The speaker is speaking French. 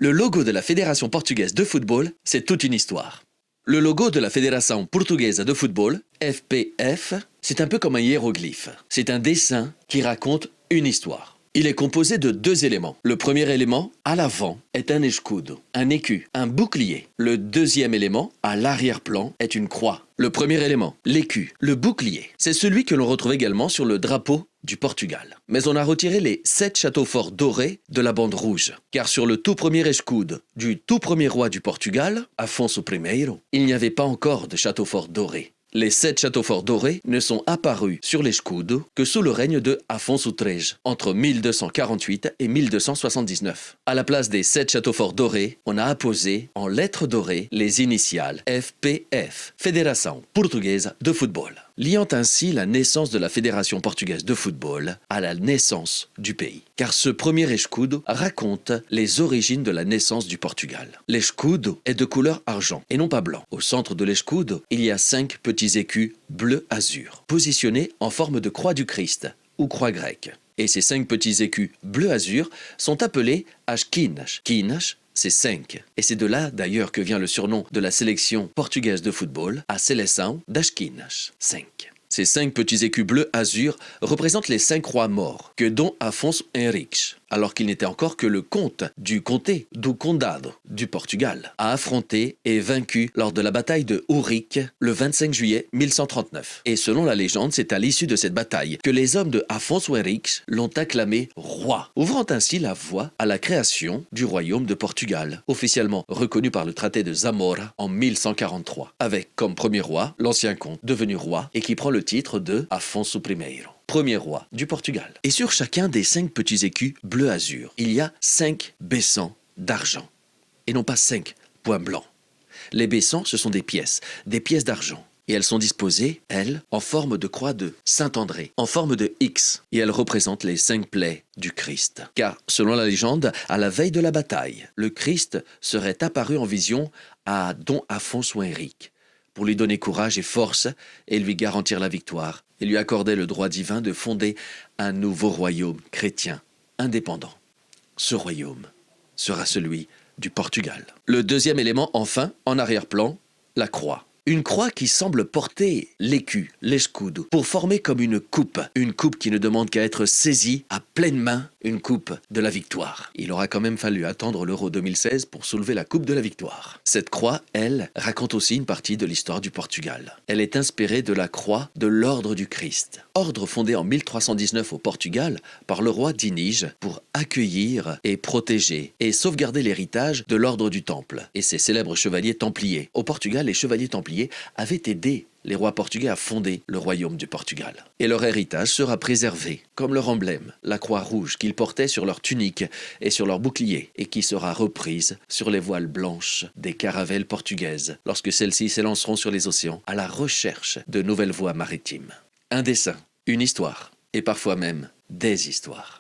Le logo de la Fédération portugaise de football, c'est toute une histoire. Le logo de la Fédération portugaise de football, FPF, c'est un peu comme un hiéroglyphe. C'est un dessin qui raconte une histoire. Il est composé de deux éléments. Le premier élément, à l'avant, est un escudo, un écu, un bouclier. Le deuxième élément, à l'arrière-plan, est une croix. Le premier élément, l'écu, le bouclier, c'est celui que l'on retrouve également sur le drapeau du Portugal. Mais on a retiré les 7 châteaux forts dorés de la bande rouge. Car sur le tout premier escudo du tout premier roi du Portugal, Afonso I, il n'y avait pas encore de château fort doré. Les 7 châteaux forts dorés ne sont apparus sur l'escudo que sous le règne de Afonso III, entre 1248 et 1279. À la place des 7 châteaux forts dorés, on a apposé en lettres dorées les initiales FPF, Fédération portugaise de football, liant ainsi la naissance de la Fédération portugaise de football à la naissance du pays. Car ce premier escudo raconte les origines de la naissance du Portugal. L'escudo est de couleur argent et non pas blanc. Au centre de l'escudo, il y a 5 petits écus bleu-azur, positionnés en forme de croix du Christ ou croix grecque. Et ces 5 petits écus bleu-azur sont appelés Asquinas. Quinas, c'est 5. Et c'est de là d'ailleurs que vient le surnom de la sélection portugaise de football, a Seleção das Quinas, 5. Ces 5 petits écus bleu-azur représentent les 5 rois morts que Dom Afonso Henriques, alors qu'il n'était encore que le comte du comté do Condado du Portugal, a affronté et vaincu lors de la bataille de Ourique le 25 juillet 1139. Et selon la légende, c'est à l'issue de cette bataille que les hommes de Afonso Henriques l'ont acclamé roi, ouvrant ainsi la voie à la création du royaume de Portugal, officiellement reconnu par le traité de Zamora en 1143, avec comme premier roi l'ancien comte devenu roi et qui prend le titre de Afonso I, premier roi du Portugal. Et sur chacun des 5 petits écus bleu-azur, il y a 5 baissants d'argent, et non pas 5 points blancs. Les baissants, ce sont des pièces d'argent. Et elles sont disposées, elles, en forme de croix de Saint-André, en forme de X. Et elles représentent les 5 plaies du Christ. Car, selon la légende, à la veille de la bataille, le Christ serait apparu en vision à Dom Afonso Henriques pour lui donner courage et force et lui garantir la victoire, et lui accorder le droit divin de fonder un nouveau royaume chrétien, indépendant. Ce royaume sera celui du Portugal. Le deuxième élément, enfin, en arrière-plan, la croix. Une croix qui semble porter l'écu, l'escudo, pour former comme une coupe qui ne demande qu'à être saisie à pleine main, une coupe de la victoire. Il aura quand même fallu attendre l'Euro 2016 pour soulever la coupe de la victoire. Cette croix, elle, raconte aussi une partie de l'histoire du Portugal. Elle est inspirée de la croix de l'Ordre du Christ, ordre fondé en 1319 au Portugal par le roi d'Inige pour accueillir et protéger et sauvegarder l'héritage de l'Ordre du Temple et ses célèbres chevaliers templiers. Au Portugal, les chevaliers templiers avaient aidé les rois portugais à fonder le royaume du Portugal. Et leur héritage sera préservé, comme leur emblème, la croix rouge qu'ils portaient sur leur tunique et sur leur bouclier, et qui sera reprise sur les voiles blanches des caravelles portugaises, lorsque celles-ci s'élanceront sur les océans à la recherche de nouvelles voies maritimes. Un dessin, une histoire, et parfois même des histoires.